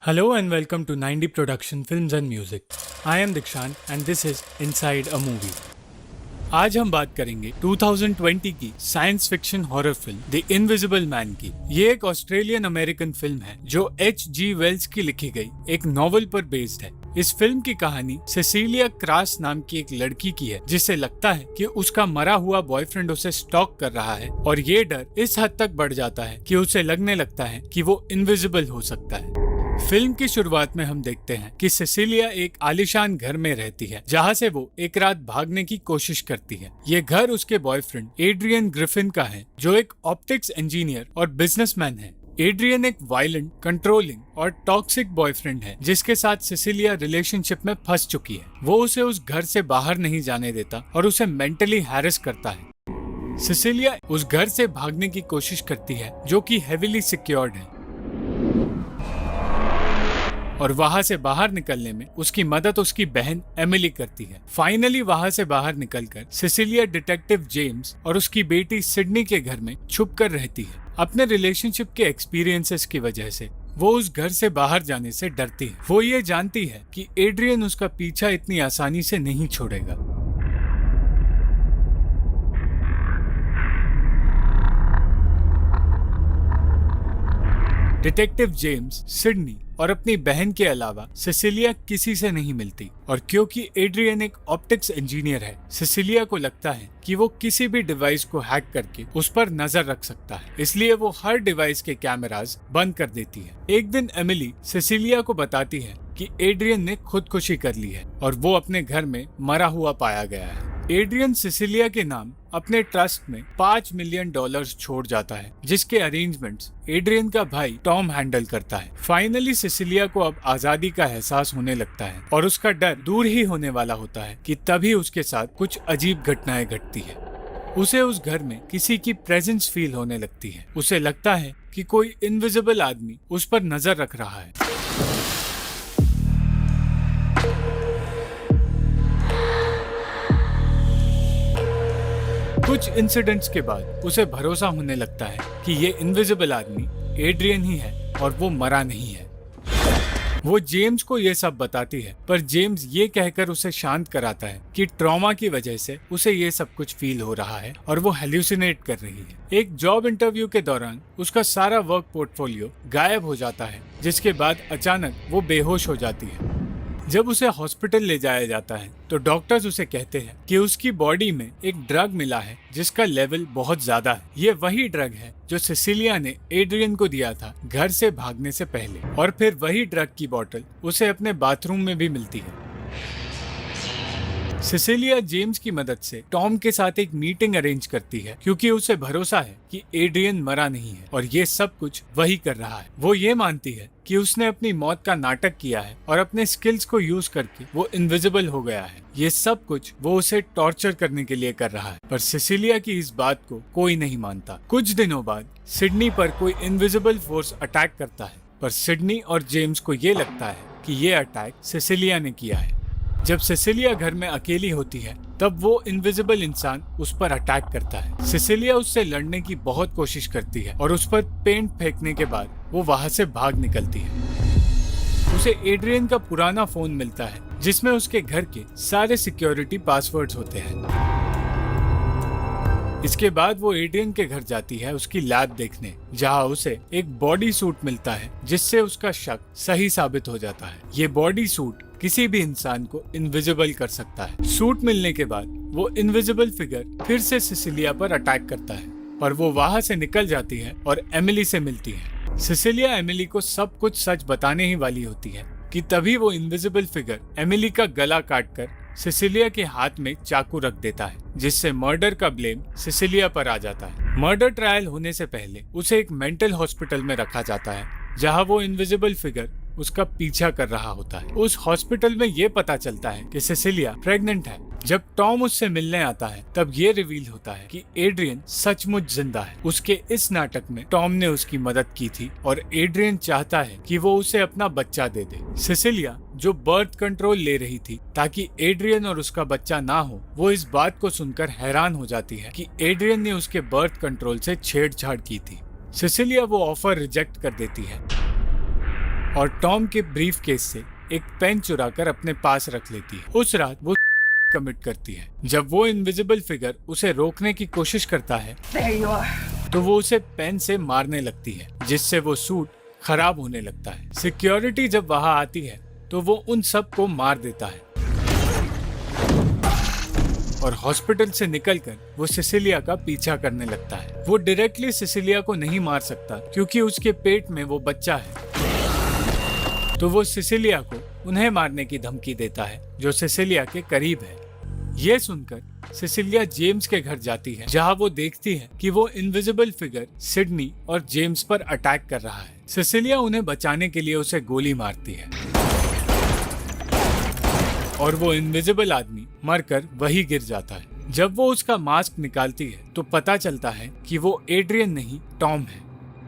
Hello and welcome to 90 Production Films and Music. I am Dikshant and this is Inside a Movie. आज हम बात करेंगे 2020 की science fiction horror film the invisible man की। ये एक ऑस्ट्रेलियन अमेरिकन फिल्म है जो H.G. वेल्स की लिखी गई एक नॉवेल पर बेस्ड है। इस फिल्म की कहानी सेसिलिया क्रास नाम की एक लड़की की है जिसे लगता है कि उसका मरा हुआ बॉयफ्रेंड उसे स्टॉक कर रहा है और ये डर इस हद तक बढ़ जाता है कि उसे लगने लगता है कि वो इनविजिबल हो सकता है। फिल्म की शुरुआत में हम देखते हैं कि सेसिलिया एक आलीशान घर में रहती है जहां से वो एक रात भागने की कोशिश करती है। ये घर उसके बॉयफ्रेंड एड्रियन ग्रिफिन का है जो एक ऑप्टिक्स इंजीनियर और बिजनेसमैन है। एड्रियन एक वायलेंट, कंट्रोलिंग और टॉक्सिक बॉयफ्रेंड है जिसके साथ सेसिलिया रिलेशनशिप में फंस चुकी है। वो उसे उस घर से बाहर नहीं जाने देता और उसे मेंटली हैरेस करता है। सेसिलिया उस घर से भागने की कोशिश करती है जो कि हेवीली सिक्योर्ड है और वहां से बाहर निकलने में उसकी मदद उसकी बहन एमिली करती है। फाइनली वहां से बाहर निकलकर सेसिलिया डिटेक्टिव जेम्स और उसकी बेटी सिडनी के घर में छुपकर रहती है। अपने रिलेशनशिप के एक्सपीरियंसेस की वजह से वो उस घर से बाहर जाने से डरती है। वो ये जानती है कि एड्रियन उसका पीछा इतनी आसानी से नहीं छोड़ेगा। डिटेक्टिव जेम्स, सिडनी और अपनी बहन के अलावा सेसिलिया किसी से नहीं मिलती और क्योंकि एड्रियन एक ऑप्टिक्स इंजीनियर है, सेसिलिया को लगता है कि वो किसी भी डिवाइस को हैक करके उस पर नजर रख सकता है। इसलिए वो हर डिवाइस के कैमरास बंद कर देती है। एक दिन एमिली सेसिलिया को बताती है कि एड्रियन ने खुदकुशी कर ली है और वो अपने घर में मरा हुआ पाया गया है। एड्रियन सेसिलिया के नाम अपने ट्रस्ट में $5 मिलियन छोड़ जाता है जिसके अरेंजमेंट्स एड्रियन का भाई टॉम हैंडल करता है। फाइनली सेसिलिया को अब आजादी का एहसास होने लगता है और उसका डर दूर ही होने वाला होता है कि तभी उसके साथ कुछ अजीब घटनाएं घटती है। उसे उस घर में किसी की प्रेजेंस फील होने लगती है। उसे लगता है कि कोई इनविजिबल आदमी उस पर नजर रख रहा है। कुछ इंसिडेंट्स के बाद उसे भरोसा होने लगता है कि ये इनविजिबल आदमी एड्रियन ही है और वो मरा नहीं है। वो जेम्स को ये सब बताती है पर जेम्स ये कहकर उसे शांत कराता है कि ट्रॉमा की वजह से उसे ये सब कुछ फील हो रहा है और वो हेल्यूसिनेट कर रही है। एक जॉब इंटरव्यू के दौरान उसका सारा वर्क पोर्टफोलियो गायब हो जाता है जिसके बाद अचानक वो बेहोश हो जाती है। जब उसे हॉस्पिटल ले जाया जाता है तो डॉक्टर्स उसे कहते हैं कि उसकी बॉडी में एक ड्रग मिला है जिसका लेवल बहुत ज्यादा है। ये वही ड्रग है जो सेसिलिया ने एड्रियन को दिया था घर से भागने से पहले और फिर वही ड्रग की बोतल उसे अपने बाथरूम में भी मिलती है। सेसिलिया जेम्स की मदद से टॉम के साथ एक मीटिंग अरेंज करती है क्योंकि उसे भरोसा है कि एड्रियन मरा नहीं है और ये सब कुछ वही कर रहा है। वो ये मानती है कि उसने अपनी मौत का नाटक किया है और अपने स्किल्स को यूज करके वो इनविजिबल हो गया है। ये सब कुछ वो उसे टॉर्चर करने के लिए कर रहा है पर सेसिलिया की इस बात को कोई नहीं मानता। कुछ दिनों बाद सिडनी पर कोई इनविजिबल फोर्स अटैक करता है पर सिडनी और जेम्स को ये लगता है कि ये अटैक सेसिलिया ने किया है। जब सेसिलिया घर में अकेली होती है तब वो इनविजिबल इंसान उस पर अटैक करता है। सेसिलिया उससे लड़ने की बहुत कोशिश करती है और उस पर पेंट फेंकने के बाद वो वहां से भाग निकलती है। उसे एड्रियन का पुराना फोन मिलता है जिसमें उसके घर के सारे सिक्योरिटी पासवर्ड्स होते हैं। इसके बाद वो एड्रियन के घर जाती है उसकी लैब देखने जहां उसे एक बॉडी सूट मिलता है जिससे उसका शक सही साबित हो जाता है। ये बॉडी सूट किसी भी इंसान को इनविजिबल कर सकता है। सूट मिलने के बाद वो इनविजिबल फिगर फिर से सेसिलिया पर अटैक करता है और वो वहां से निकल जाती है और एमिली से मिलती है। सेसिलिया एमिली को सब कुछ सच बताने ही वाली होती है कि तभी वो इनविजिबल फिगर एमिली का गला काटकर सेसिलिया के हाथ में चाकू रख देता है जिससे मर्डर का ब्लेम सेसिलिया पर आ जाता है। मर्डर ट्रायल होने से पहले उसे एक मेंटल हॉस्पिटल में रखा जाता है जहां वो इनविजिबल फिगर उसका पीछा कर रहा होता है। उस हॉस्पिटल में ये पता चलता है कि सेसिलिया प्रेग्नेंट है। जब टॉम उससे मिलने आता है तब ये रिवील होता है कि एड्रियन सचमुच जिंदा है। उसके इस नाटक में टॉम ने उसकी मदद की थी और एड्रियन चाहता है कि वो उसे अपना बच्चा दे दे। सेसिलिया जो बर्थ कंट्रोल ले रही थी ताकि एड्रियन और उसका बच्चा ना हो, वो इस बात को सुनकर हैरान हो जाती है कि एड्रियन ने उसके बर्थ कंट्रोल से छेड़छाड़ की थी। सेसिलिया वो ऑफर रिजेक्ट कर देती है और टॉम के ब्रीफ केस से एक पेन चुराकर अपने पास रख लेती है। उस रात वो कमिट करती है। जब वो इनविजिबल फिगर उसे रोकने की कोशिश करता है तो वो उसे पेन से मारने लगती है, जिससे वो सूट खराब होने लगता है। सिक्योरिटी जब वहां आती है तो वो उन सब को मार देता है और हॉस्पिटल से निकलकर वो सिसिलिया का पीछा करने लगता है। वो डायरेक्टली सिसिलिया को नहीं मार सकता क्योंकि उसके पेट में वो बच्चा है, तो वो सिसिलिया को उन्हें मारने की धमकी देता है जो सिसिलिया के करीब है। ये सुनकर सिसिलिया जेम्स के घर जाती है, जहां वो देखती है कि वो इनविजिबल फिगर सिडनी और जेम्स पर अटैक कर रहा है। सिसिलिया उन्हें बचाने के लिए उसे गोली मारती है और वो इनविजिबल आदमी मरकर वही गिर जाता है। जब वो उसका मास्क निकालती है तो पता चलता है कि वो एड्रियन नहीं, टॉम है।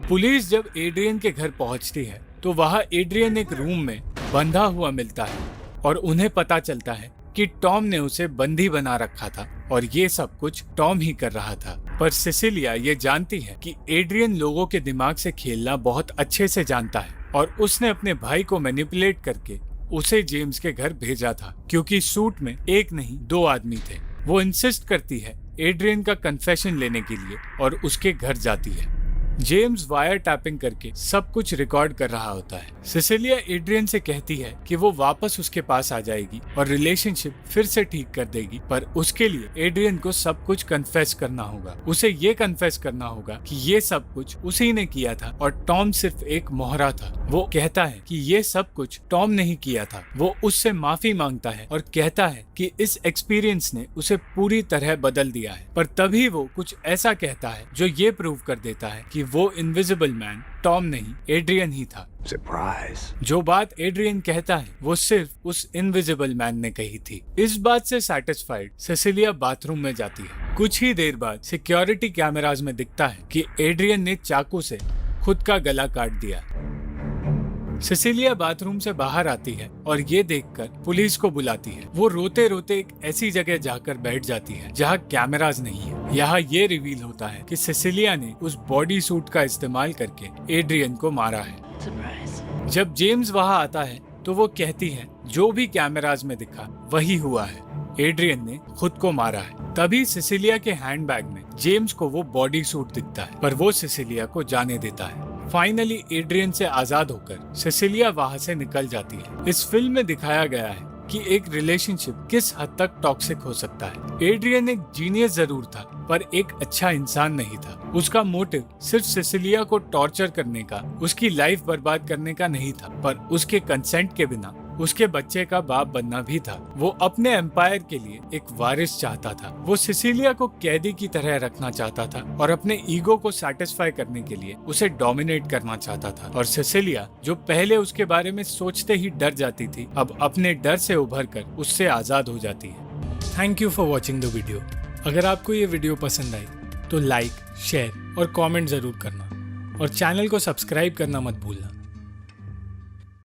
पुलिस जब एड्रियन के घर पहुंचती है तो वहां एड्रियन एक रूम में बंधा हुआ मिलता है और उन्हें पता चलता है कि टॉम ने उसे बंदी बना रखा था और ये सब कुछ टॉम ही कर रहा था। पर सिसिलिया ये जानती है कि एड्रियन लोगों के दिमाग से खेलना बहुत अच्छे से जानता है और उसने अपने भाई को मैनिपुलेट करके उसे जेम्स के घर भेजा था, क्योंकि सूट में एक नहीं 2 आदमी थे। वो इंसिस्ट करती है एड्रियन का कन्फेशन लेने के लिए और उसके घर जाती है। जेम्स वायर टैपिंग करके सब कुछ रिकॉर्ड कर रहा होता है। सिसिलिया एड्रियन से कहती है कि वो वापस उसके पास आ जाएगी और रिलेशनशिप फिर से ठीक कर देगी, पर उसके लिए एड्रियन को सब कुछ कन्फेस करना होगा। उसे ये कन्फेस करना होगा कि ये सब कुछ उसी ने किया था और टॉम सिर्फ एक मोहरा था। वो कहता है कि ये सब कुछ टॉम नहीं किया था। वो उससे माफी मांगता है और कहता है कि इस एक्सपीरियंस ने उसे पूरी तरह बदल दिया है, पर तभी वो कुछ ऐसा कहता है जो ये प्रूव कर देता है कि वो इनविजिबल मैन टॉम नहीं, एड्रियन ही था। सरप्राइज। जो बात एड्रियन कहता है वो सिर्फ उस इनविजिबल मैन ने कही थी। इस बात से सैटिस्फाइड सिसिलिया बाथरूम में जाती है। कुछ ही देर बाद सिक्योरिटी कैमराज में दिखता है कि एड्रियन ने चाकू से खुद का गला काट दिया। सिसिलिया बाथरूम से बाहर आती है और ये देखकर पुलिस को बुलाती है। वो रोते रोते एक ऐसी जगह जाकर बैठ जाती है जहाँ कैमराज नहीं है। यहाँ ये रिवील होता है कि सिसिलिया ने उस बॉडी सूट का इस्तेमाल करके एड्रियन को मारा है। जब जेम्स वहाँ आता है तो वो कहती है जो भी कैमराज में दिखा वही हुआ है, एड्रियन ने खुद को मारा है। तभी सिसिलिया के हैंडबैग में जेम्स को वो बॉडी सूट दिखता है, पर वो सिसिलिया को जाने देता है। फाइनली एड्रियन से आजाद होकर सिसिलिया वहाँ से निकल जाती है। इस फिल्म में दिखाया गया है कि एक रिलेशनशिप किस हद तक टॉक्सिक हो सकता है। एड्रियन एक जीनियस जरूर था, पर एक अच्छा इंसान नहीं था। उसका मोटिव सिर्फ सिसिलिया को टॉर्चर करने का, उसकी लाइफ बर्बाद करने का नहीं था, पर उसके कंसेंट के बिना उसके बच्चे का बाप बनना भी था। वो अपने एम्पायर के लिए एक वारिस चाहता था। वो सिसिलिया को कैदी की तरह रखना चाहता था और अपने ईगो को सैटिस्फाई करने के लिए उसे डोमिनेट करना चाहता था। और सिसिलिया, जो पहले उसके बारे में सोचते ही डर जाती थी, अब अपने डर से उभर कर उससे आजाद हो जाती है। Thank you for watching the video. अगर आपको ये वीडियो पसंद आई तो लाइक, शेयर और कमेंट जरूर करना और चैनल को सब्सक्राइब करना मत भूलना।